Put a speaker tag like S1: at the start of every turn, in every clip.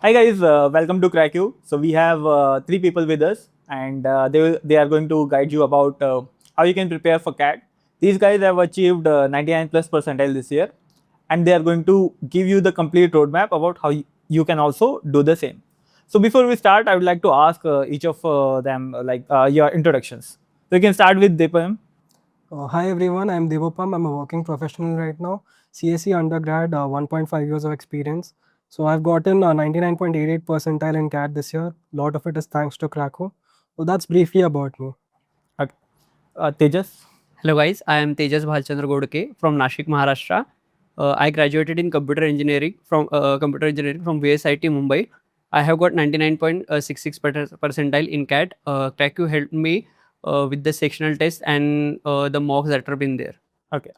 S1: Hi guys, welcome to Cracku. So we have three people with us, and they are going to guide you about how you can prepare for CAT. These guys have achieved 99 plus percentile this year, and they are going to give you the complete roadmap about how you can also do the same. So before we start, I would like to ask each of them your introductions. So you can start with Deboppam.
S2: Hi everyone, I'm Deboppam. I'm a working professional right now. CSE undergrad, 1.5 years of experience. So I've gotten 99.88 percentile in CAT this year. A lot of it is thanks to Cracku. So that's briefly about me.
S1: Okay. Tejas.
S3: Hello guys, I am Tejas Ghodke from Nashik, Maharashtra. I graduated in computer engineering from VSIT Mumbai. I have got 99.66 percentile in CAT. Cracku helped me with the sectional test and the mocks that have been there.
S1: Okay.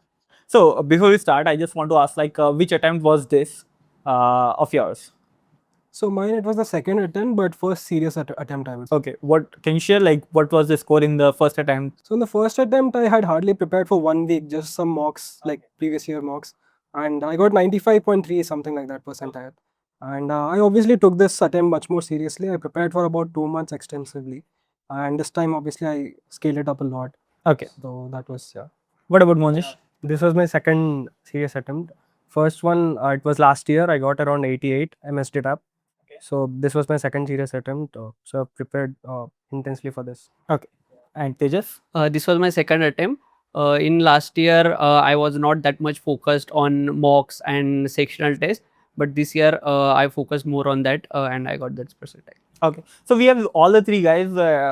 S1: So before we start, I just want to ask which attempt was this of yours?
S2: So mine, it was the second attempt, but first serious attempt I would say.
S1: Okay, what can you share? What was the score in the first attempt?
S2: So in the first attempt, I had hardly prepared for 1 week, just some mocks, like previous year mocks. And I got 95.3, something like that percentile. And I obviously took this attempt much more seriously. I prepared for about 2 months extensively. And this time, obviously, I scaled it up a lot.
S1: Okay.
S2: So that was, yeah.
S1: What about Monish?
S4: This was my second serious attempt. First one, it was last year. I got around 88. I messed it up. So this was my second serious attempt. So I prepared intensely for this.
S1: Okay. And Tejas?
S3: This was my second attempt. In last year, I was not that much focused on mocks and sectional tests, but this year I focused more on that and I got that percentile.
S1: Okay. So we have all the three guys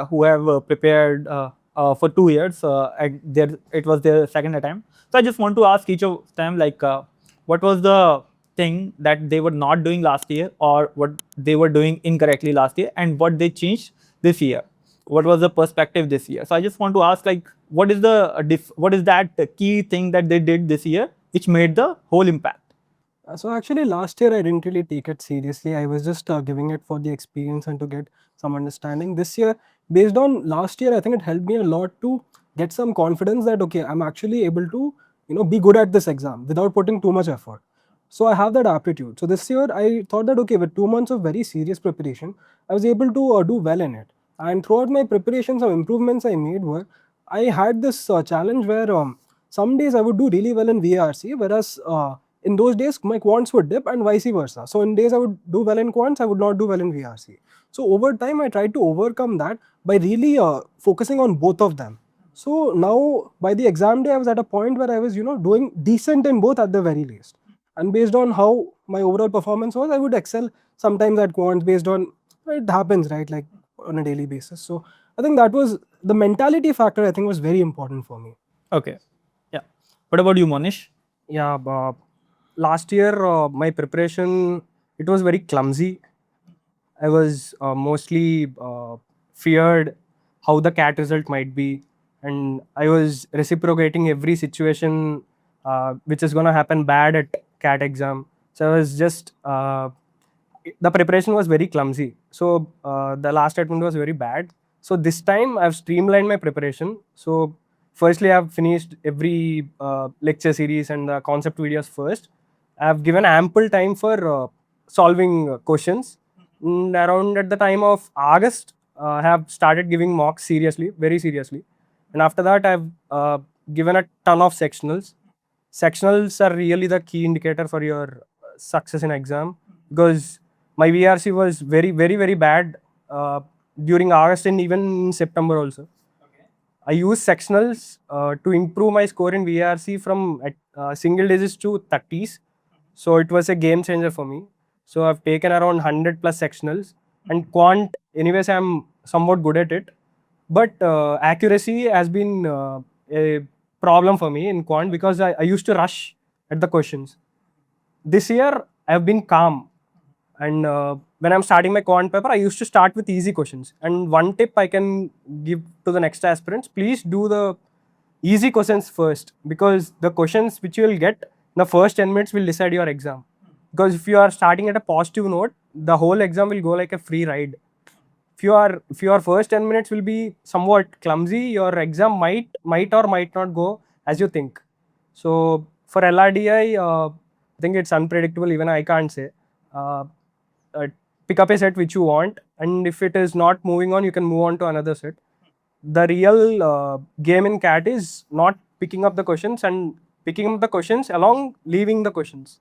S1: who have prepared for 2 years. And it was their second attempt. So I just want to ask each of them what was the thing that they were not doing last year, or what they were doing incorrectly last year, and what they changed this year. What was the perspective this year? So I just want to ask what is that key thing that they did this year which made the whole impact?
S2: So actually last year I didn't really take it seriously. I was just giving it for the experience and to get some understanding. This year, based on last year, I think it helped me a lot to get some confidence that okay, I'm actually able to be good at this exam without putting too much effort. So I have that aptitude. So this year I thought that okay, with 2 months of very serious preparation, I was able to do well in it. And throughout my preparation, some improvements I made were I had this challenge where some days I would do really well in VARC, whereas in those days my quants would dip and vice versa. So in days I would do well in quants, I would not do well in VRC. So over time I tried to overcome that by really focusing on both of them. So now by the exam day I was at a point where I was doing decent in both at the very least. And based on how my overall performance was, I would excel sometimes at quants based on it happens, right, like on a daily basis. So I think that was the mentality factor, I think was very important for me.
S1: Okay. Yeah. What about you, Monish?
S4: Yeah, last year my preparation, it was very clumsy. I was mostly feared how the CAT result might be, and I was reciprocating every situation which is going to happen bad at CAT exam. So I was just the preparation was very clumsy. So the last attempt was very bad. So this time I've streamlined my preparation. So firstly, I've finished every lecture series and the concept videos first. I've given ample time for solving questions. Around at the time of August, I have started giving mocks seriously, very seriously. And after that, I've given a ton of sectionals. Sectionals are really the key indicator for your success in exam, because my VRC was very, very, very bad during August and even in September also. I used sectionals to improve my score in VRC from single digits to 30s. So it was a game changer for me. So I've taken around 100 plus sectionals, and quant, anyways, I'm somewhat good at it. But accuracy has been a problem for me in quant because I used to rush at the questions. This year, I've been calm. And when I'm starting my quant paper, I used to start with easy questions. And one tip I can give to the next aspirants, please do the easy questions first, because the questions which you will get the first 10 minutes will decide your exam. Because if you are starting at a positive note, the whole exam will go like a free ride. If your first 10 minutes will be somewhat clumsy, your exam might or might not go as you think. So for LRDI, I think it's unpredictable, even I can't say. pick up a set which you want, and if it is not moving on, you can move on to another set. The real game in CAT is not picking up the questions and picking up the questions along leaving the questions.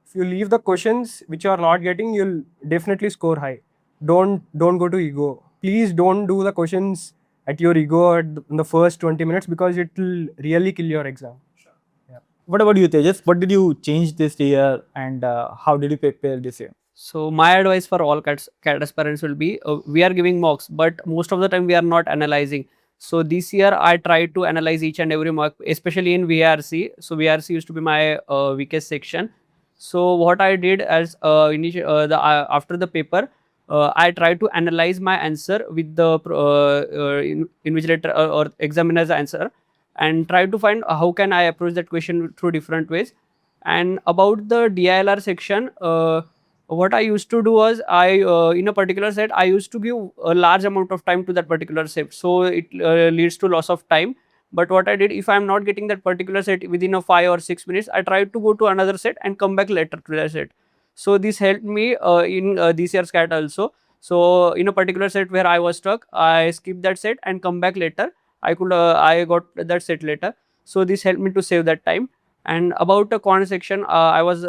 S4: If you leave the questions which you are not getting, you'll definitely score high. Don't go to ego. Please don't do the questions at your ego in the first 20 minutes, because it will really kill your exam.
S1: What about you, Tejas? What did you change this year, and how did you prepare this year?
S3: So my advice for all CAT aspirants will be, we are giving mocks, but most of the time we are not analyzing. So this year I tried to analyze each and every mock, especially in VARC. So VARC used to be my weakest section. So what I did as after the paper, I tried to analyze my answer with the invigilator or examiner's answer, and try to find how can I approach that question through different ways. And about the DILR section, what I used to do was, in a particular set, I used to give a large amount of time to that particular set. So it leads to loss of time. But what I did, if I am not getting that particular set within a 5 or 6 minutes, I tried to go to another set and come back later to that set. So this helped me in this year's CAT also. So in a particular set where I was stuck, I skipped that set and come back later. I got that set later. So this helped me to save that time. And about the quant section, I was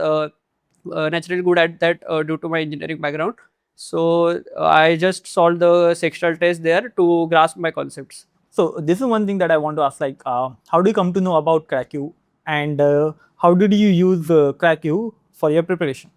S3: naturally good at that due to my engineering background. So I just solved the sectional test there to grasp my concepts.
S1: So this is one thing that I want to ask, like, how do you come to know about Cracku, and how did you use Cracku for your preparation?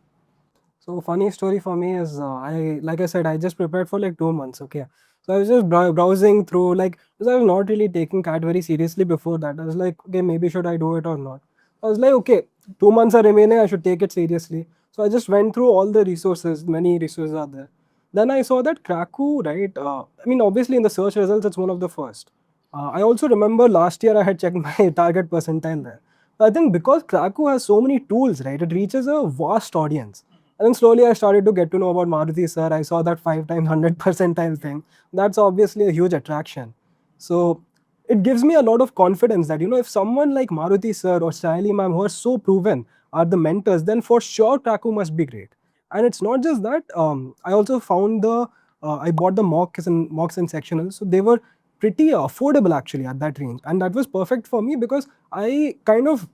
S2: So funny story for me is, like I said, I just prepared for like 2 months. Okay, so I was just browsing through, like, because I was not really taking CAT very seriously before that. I was like, okay, maybe should I do it or not? I was like, okay, 2 months are remaining, I should take it seriously. So I just went through all the resources. Many resources are there. Then I saw that Cracku, right? I mean, obviously in the search results, it's one of the first. I also remember last year I had checked my target percentile there. I think because Cracku has so many tools, right? It reaches a vast audience. And then slowly I started to get to know about Maruti sir. I saw that 5 times 100 percentile thing. That's obviously a huge attraction. So it gives me a lot of confidence that, if someone like Maruti sir or IIM who are so proven are the mentors, then for sure Cracku must be great. And it's not just that. I also found I bought the mocks and sectionals. So they were pretty affordable actually at that range. And that was perfect for me because I kind of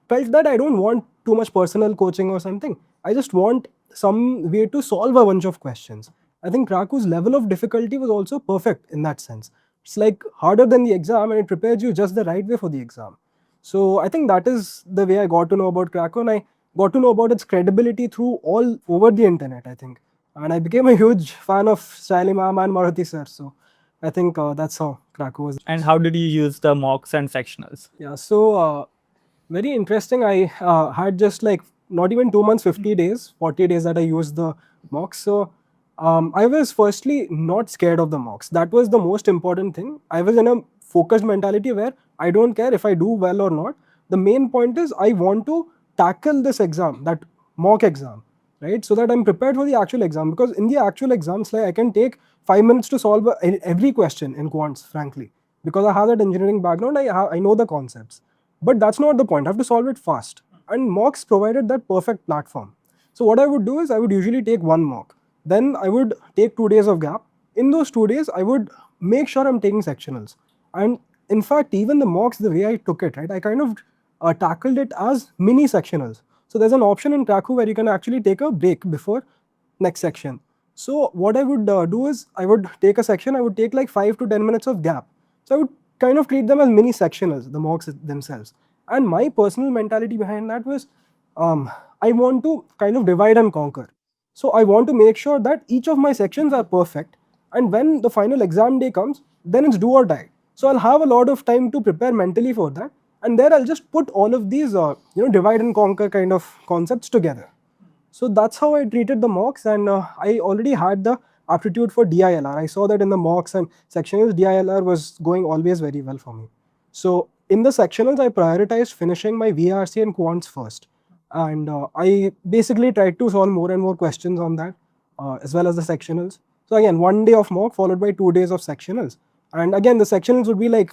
S2: felt that I don't want too much personal coaching or something. I just want some way to solve a bunch of questions. I think Cracku's level of difficulty was also perfect in that sense. It's like harder than the exam, and it prepares you just the right way for the exam. So I think that is the way I got to know about Cracku, and I got to know about its credibility through all over the internet, I think. And I became a huge fan of Shaili ma'am and Maruti sir. So I think that's how Cracku was.
S1: And how did you use the mocks and sectionals?
S2: Yeah, so very interesting. I had just like not even 2 months, 50 days, 40 days that I used the mocks. So I was firstly not scared of the mocks. That was the most important thing. I was in a focused mentality where I don't care if I do well or not. The main point is I want to tackle this exam, that mock exam, right? So that I'm prepared for the actual exam. Because in the actual exams, like I can take 5 minutes to solve every question in quants, frankly. Because I have that engineering background, I know the concepts. But that's not the point. I have to solve it fast. And mocks provided that perfect platform. So what I would do is I would usually take one mock. Then I would take 2 days of gap. In those 2 days, I would make sure I'm taking sectionals. And in fact, even the mocks, the way I took it, right, I kind of tackled it as mini sectionals. So there's an option in Cracku where you can actually take a break before next section. So what I would do is I would take a section, I would take like 5 to 10 minutes of gap. So I would kind of treat them as mini sectionals, the mocks themselves. And my personal mentality behind that was I want to kind of divide and conquer. So I want to make sure that each of my sections are perfect, and when the final exam day comes, then it's do or die. So I'll have a lot of time to prepare mentally for that, and there I'll just put all of these divide and conquer kind of concepts together. So that's how I treated the mocks, and I already had the aptitude for DILR. I saw that in the mocks and sectionals, DILR was going always very well for me. So in the sectionals, I prioritized finishing my VARC and quants first. And I basically tried to solve more and more questions on that, as well as the sectionals. So again, 1 day of mock followed by 2 days of sectionals. And again, the sectionals would be like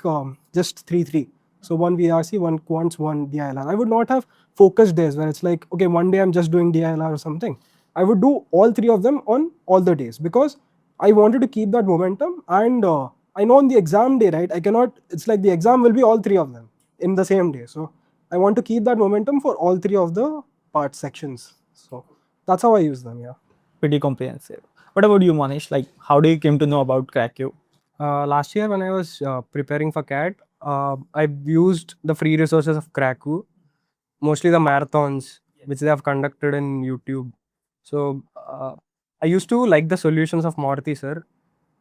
S2: just 3-3. So 1 VRC, 1 quants, 1 DILR. I would not have focused days where it's like, okay, 1 day I'm just doing DILR or something. I would do all 3 of them on all the days because I wanted to keep that momentum. And I know on the exam day, right, I cannot, it's like the exam will be all 3 of them in the same day. So I want to keep that momentum for all 3 of the part sections. So that's how I use them. Yeah.
S1: Pretty comprehensive. What about you, Monish? Like, how do you came to know about Cracku?
S4: Last year when I was preparing for CAT, I used the free resources of Cracku, mostly the marathons which they have conducted in YouTube. So I used to like the solutions of Maruti sir.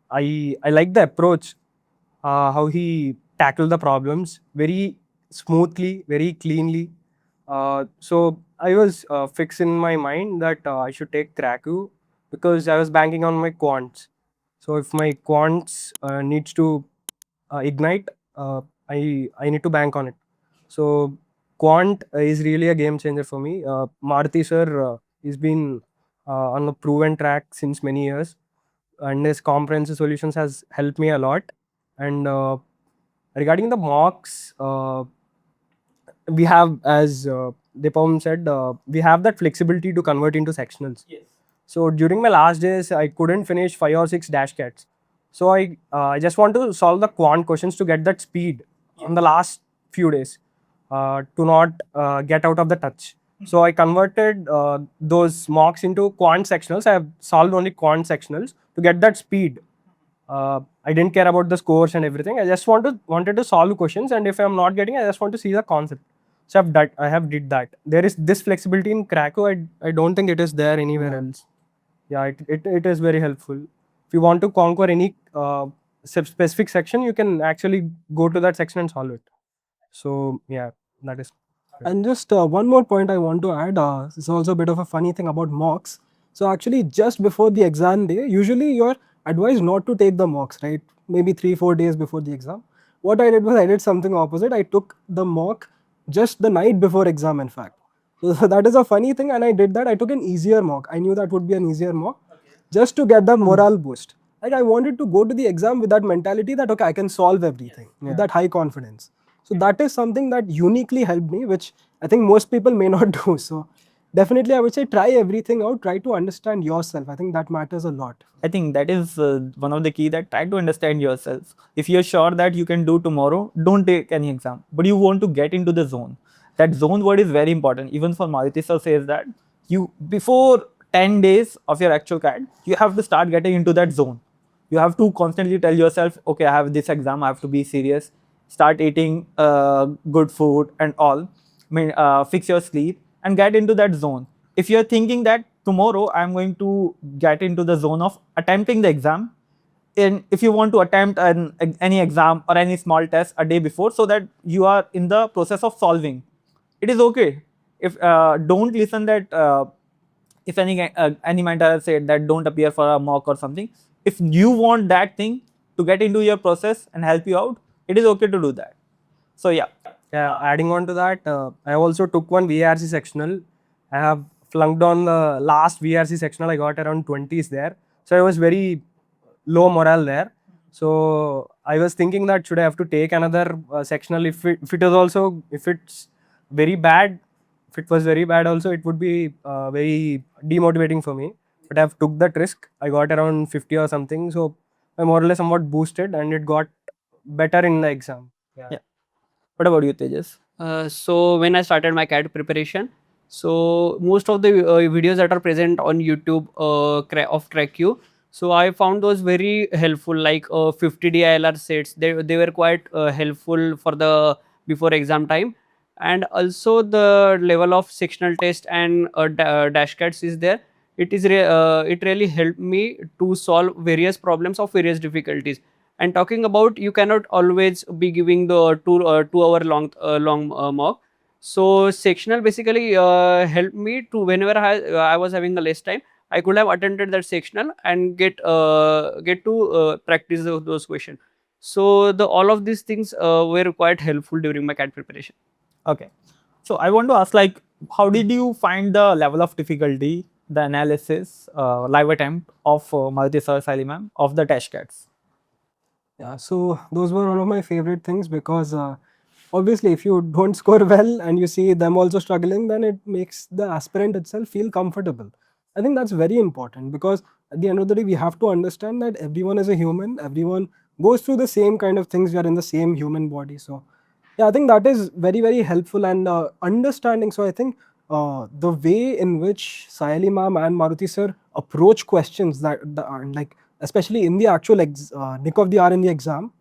S4: I like the approach, how he tackled the problems very smoothly, very cleanly. So I was fixed in my mind that I should take Cracku because I was banking on my quants. So if my quants needs to ignite, I need to bank on it. So Quant is really a game changer for me. Maruti sir has been on a proven track since many years, and his comprehensive solutions has helped me a lot. And regarding the mocks, we have, as Deboppam said, we have that flexibility to convert into sectionals.
S1: Yes.
S4: So during my last days, I couldn't finish 5 or 6 dash cats. So I just want to solve the quant questions to get that speed on the last few days, to not get out of the touch. So I converted those mocks into quant sectionals. I have solved only quant sectionals to get that speed. I didn't care about the scores and everything. I just wanted to solve questions, and if I'm not getting, I just want to see the concept. So I have did that. There is this flexibility in Cracku. I don't think it is there anywhere else. Yeah, it is very helpful. If you want to conquer any specific section, you can actually go to that section and solve it. So yeah, that is.
S2: And just one more point I want to add. It's also a bit of a funny thing about mocks. So actually, just before the exam day, usually you're advised not to take the mocks, right? Maybe 3-4 days before the exam. What I did was I did something opposite. I took the mock just the night before exam, in fact. So that is a funny thing, and I did that. I took an easier mock. I knew that would be an easier mock, just to get the morale boost. Like I wanted to go to the exam with that mentality that okay, I can solve everything with that high confidence. So that is something that uniquely helped me, which I think most people may not do. So definitely, I would say try everything out. Try to understand yourself. I think that matters a lot.
S1: I think that is one of the key, that try to understand yourself. If you're sure that you can do tomorrow, don't take any exam. But you want to get into the zone. That zone word is very important. Even for Maruti sir says that you, before 10 days of your actual CAT, you have to start getting into that zone. You have to constantly tell yourself, okay, I have this exam, I have to be serious. Start eating good food and all. Fix your sleep and get into that zone. If you're thinking that tomorrow I'm going to get into the zone of attempting the exam, and if you want to attempt any exam or any small test a day before, so that you are in the process of solving, it is okay. If don't listen that if any mentor said that don't appear for a mock or something. If you want that thing to get into your process and help you out, it is okay to do that. So yeah.
S4: Yeah, adding on to that, I also took one VARC sectional. I have flunked on the last VARC sectional. I got around 20s there. So I was very low morale there. So I was thinking that should I have to take another sectional if it is also, if it's very bad, if it was very bad also, it would be very demotivating for me. But I have took that risk. I got around 50 or something. So I more or less somewhat boosted and it got better in the exam.
S1: Yeah. What about you, Tejas?
S3: So when I started my CAT preparation, so most of the videos that are present on YouTube of Cracku, so I found those very helpful, like 50 DILR sets. They were quite helpful for the before exam time, and also the level of sectional test and dash cats is there. It really helped me to solve various problems of various difficulties. And talking about, you cannot always be giving the 2 hour long mock. So sectional basically helped me to, whenever I was having a less time, I could have attended that sectional and get to practice those questions. So all of these things were quite helpful during my CAT preparation.
S1: Okay. So I want to ask, like, how did you find the level of difficulty, the analysis, live attempt of Maruti sir, IIM of the test cats?
S2: Yeah, so those were one of my favorite things because obviously, if you don't score well and you see them also struggling, then it makes the aspirant itself feel comfortable. I think that's very important, because at the end of the day, we have to understand that everyone is a human, everyone goes through the same kind of things, we are in the same human body. So yeah, I think that is very, very helpful, and understanding. So I think the way in which Sayali ma'am and Maruti sir approach questions that are like, especially in the actual nick of the hour in the exam,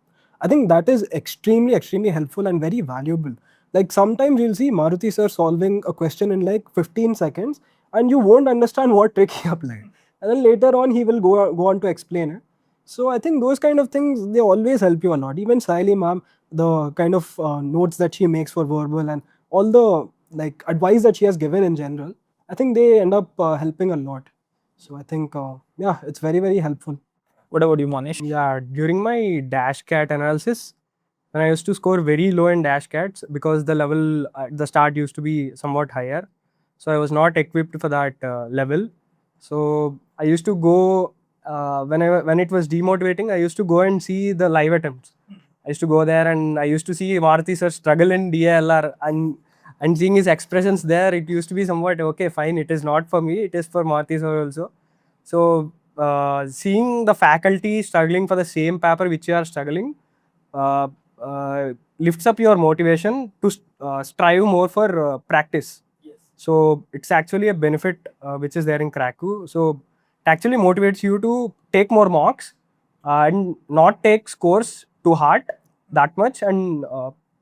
S2: I think that is extremely, extremely helpful and very valuable. Like sometimes you'll see Maruti sir solving a question in like 15 seconds, and you won't understand what trick he applied. And then later on, he will go on to explain it. So I think those kind of things, they always help you a lot. Even Saili ma'am, the kind of notes that she makes for verbal and all the like advice that she has given in general, I think they end up helping a lot. So I think yeah, it's very, very helpful.
S1: What about you, Monish?
S4: Yeah, during my dash cat analysis, when I used to score very low in dash cats because the level at the start used to be somewhat higher, so I was not equipped for that level. So I used to go when it was demotivating, I used to go and see the live attempts. I used to go there and I used to see Maruti sir struggle in DILR, and seeing his expressions there, it used to be somewhat okay, fine. It is not for me. It is for Maruti sir also. So seeing the faculty struggling for the same paper which you are struggling uh, lifts up your motivation to strive more for practice. Yes. So it's actually a benefit which is there in Cracku. So it actually motivates you to take more marks and not take scores to heart that much, and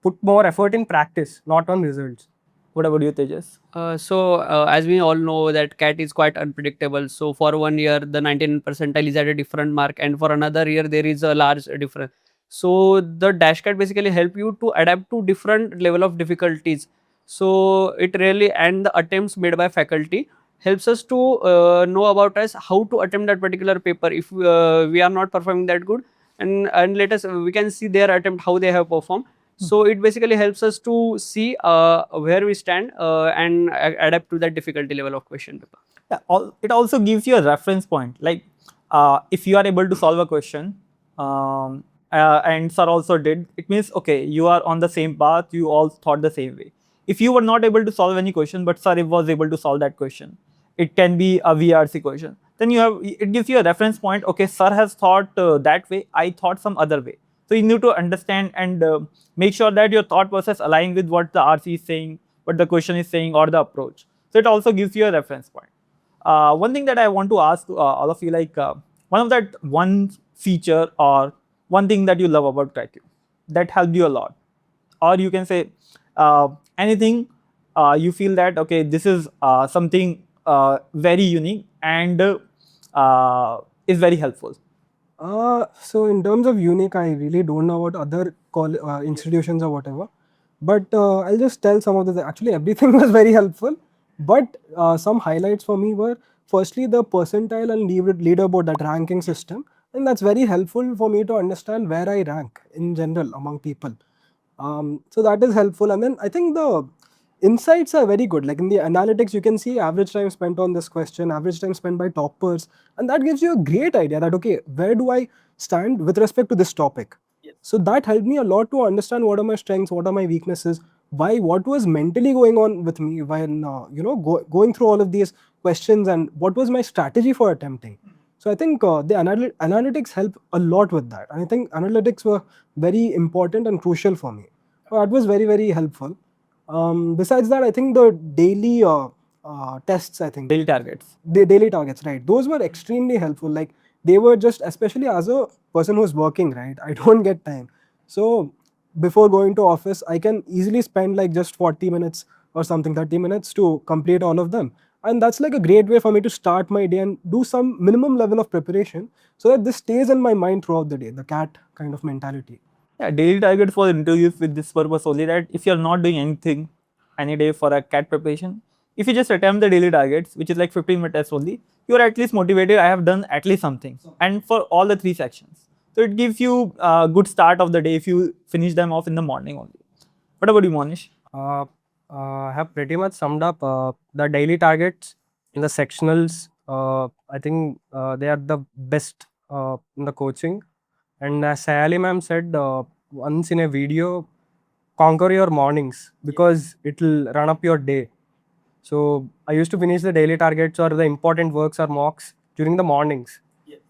S4: put more effort in practice, not on results.
S1: What about you, Tejas?
S3: As we all know that CAT is quite unpredictable. So for 1 year, the 99 percentile is at a different mark, and for another year, there is a large difference. So the dash CAT basically help you to adapt to different level of difficulties. So it really, and the attempts made by faculty helps us to know about us how to attempt that particular paper if we are not performing that good, and let us we can see their attempt how they have performed. So it basically helps us to see where we stand and adapt to that difficulty level of question paper.
S1: Yeah, it also gives you a reference point. Like if you are able to solve a question, and sir also did, it means okay, you are on the same path. You all thought the same way. If you were not able to solve any question, but sir was able to solve that question, it can be a VRC question. Then it gives you a reference point. Okay, sir has thought that way. I thought some other way. So you need to understand and make sure that your thought process aligns with what the RC is saying, what the question is saying, or the approach. So it also gives you a reference point. One thing that I want to ask all of you, like one feature or one thing that you love about Cracku that helped you a lot, or you can say anything you feel that okay, this is something very unique and is very helpful.
S2: So in terms of unique, I really don't know about other institutions or whatever, but I'll just tell some of the. Actually, everything was very helpful, but some highlights for me were firstly the percentile and leaderboard, that ranking system, and that's very helpful for me to understand where I rank in general among people. So that is helpful, and then I think the insights are very good. Like in the analytics, you can see average time spent on this question, average time spent by toppers, and that gives you a great idea that okay, where do I stand with respect to this topic? Yes. So that helped me a lot to understand what are my strengths, what are my weaknesses, what was mentally going on with me when going through all of these questions, and what was my strategy for attempting. So I think the analytics help a lot with that, and I think analytics were very important and crucial for me. So that was very, very helpful. Besides that, I think the daily tests, I think
S1: Daily targets.
S2: the daily targets, right? Those were extremely helpful. Like they were just, especially as a person who's working, right? I don't get time. So before going to office, I can easily spend like just 40 minutes or something, 30 minutes to complete all of them. And that's like a great way for me to start my day and do some minimum level of preparation so that this stays in my mind throughout the day, the cat kind of mentality.
S1: Yeah, daily target for interviews with this purpose only, that if you're not doing anything any day for a CAT preparation, if you just attempt the daily targets, which is like 15-minute test only, you're at least motivated. I have done at least something, and for all the 3 sections. So it gives you a good start of the day if you finish them off in the morning only. What about you, Monish?
S4: I have pretty much summed up the daily targets in the sectionals. I think they are the best in the coaching. And as Sayali ma'am said once in a video, conquer your mornings because it will run up your day. So I used to finish the daily targets or the important works or mocks during the mornings.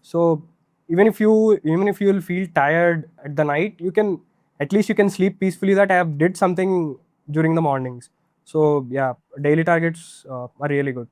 S4: So even if you will feel tired at the night, you can at least you can sleep peacefully that I have did something during the mornings. So yeah, daily targets are really good.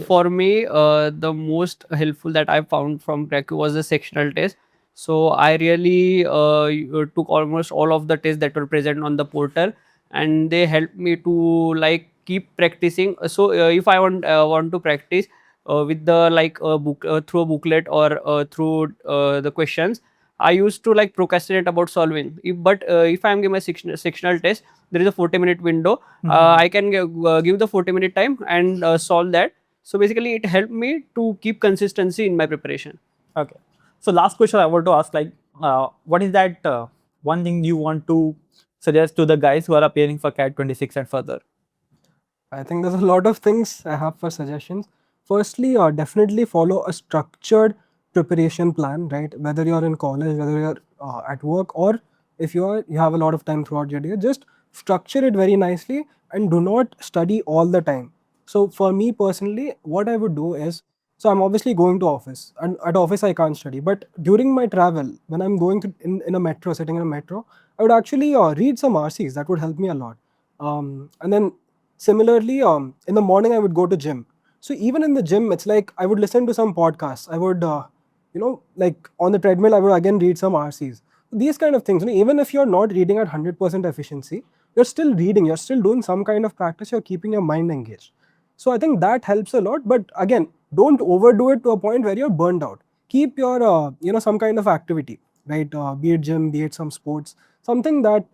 S3: For me, the most helpful that I found from Cracku was the sectional test. So I really took almost all of the tests that were present on the portal, and they helped me to like keep practicing. So if I want to practice with the like book through a booklet or through the questions, I used to like procrastinate about solving. If I am giving a sectional test, there is a 40-minute window. I can give the 40-minute time and solve that. So basically, it helped me to keep consistency in my preparation.
S1: Okay. So last question I want to ask, like, what is that one thing you want to suggest to the guys who are appearing for CAT 26 and further?
S2: I think there's a lot of things I have for suggestions. Firstly, definitely follow a structured preparation plan, right? Whether you're in college, whether you're at work, or if you have a lot of time throughout your day, just structure it very nicely and do not study all the time. So for me personally, what I would do is, so I'm obviously going to office, and at office I can't study. But during my travel, when I'm going to in a metro, sitting in a metro, I would actually read some RCs. That would help me a lot. And then similarly, in the morning I would go to gym. So even in the gym, it's like I would listen to some podcasts. I would, like on the treadmill, I would again read some RCs. These kind of things. Even if you're not reading at 100% efficiency, you're still reading. You're still doing some kind of practice. You're keeping your mind engaged. So I think that helps a lot. But again, don't overdo it to a point where you're burned out. Keep your, some kind of activity, right? Be it gym, be it some sports, something that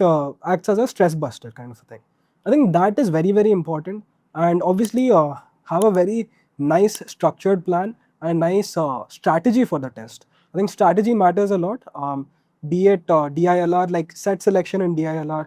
S2: acts as a stress buster kind of a thing. I think that is very, very important. And obviously, have a very nice structured plan and nice strategy for the test. I think strategy matters a lot. Be it DILR, like set selection in DILR,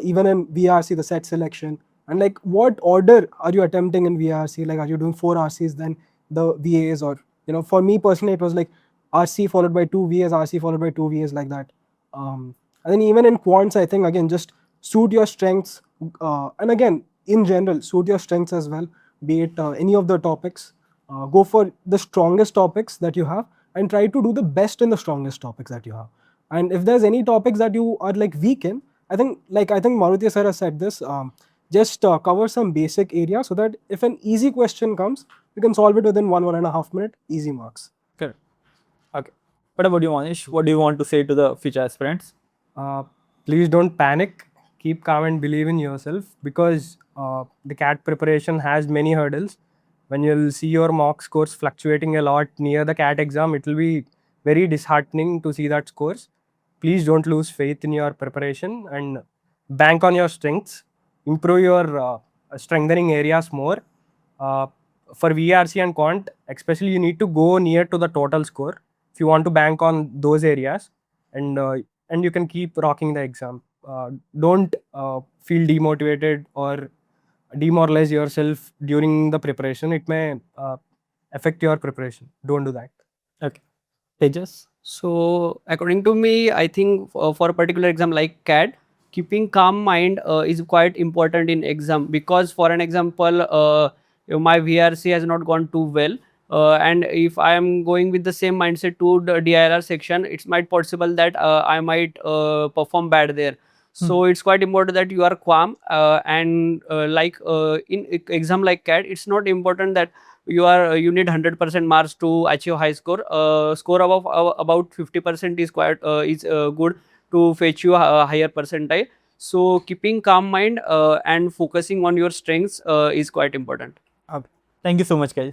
S2: even in VRC, the set selection. And like what order are you attempting in VRC? Like, are you doing 4 RCs, then the VAs? Or, for me personally, it was like RC followed by 2 VAs, RC followed by 2 VAs, like that. And then even in quants, I think, again, just suit your strengths. And again, in general, suit your strengths as well, be it any of the topics. Go for the strongest topics that you have and try to do the best in the strongest topics that you have. And if there's any topics that you are like weak in, I think Maruti sir has said this, just cover some basic area so that if an easy question comes, you can solve it within 1.5 minute, easy marks.
S1: Correct. Okay. What about you, Monish? What do you want to say to the future aspirants?
S4: Please don't panic. Keep calm and believe in yourself, because the CAT preparation has many hurdles. When you'll see your mock scores fluctuating a lot near the CAT exam, it will be very disheartening to see that scores. Please don't lose faith in your preparation and bank on your strengths. Improve your strengthening areas more. For VRC and Quant, especially, you need to go near to the total score if you want to bank on those areas, and you can keep rocking the exam. Don't feel demotivated or demoralize yourself during the preparation. It may affect your preparation. Don't do that.
S1: Okay. Tejas?
S3: So according to me, I think for a particular exam like CAT, keeping calm mind is quite important in exam, because for an example, my VRC has not gone too well. And if I am going with the same mindset to the DILR section, it's might possible that I might perform bad there. So it's quite important that you are calm, and in exam like CAT, it's not important that you need 100% marks to achieve high score. Score above about 50% is quite good to fetch you a higher percentile. So keeping calm mind and focusing on your strengths is quite important.
S1: Okay. Thank you so much, guys.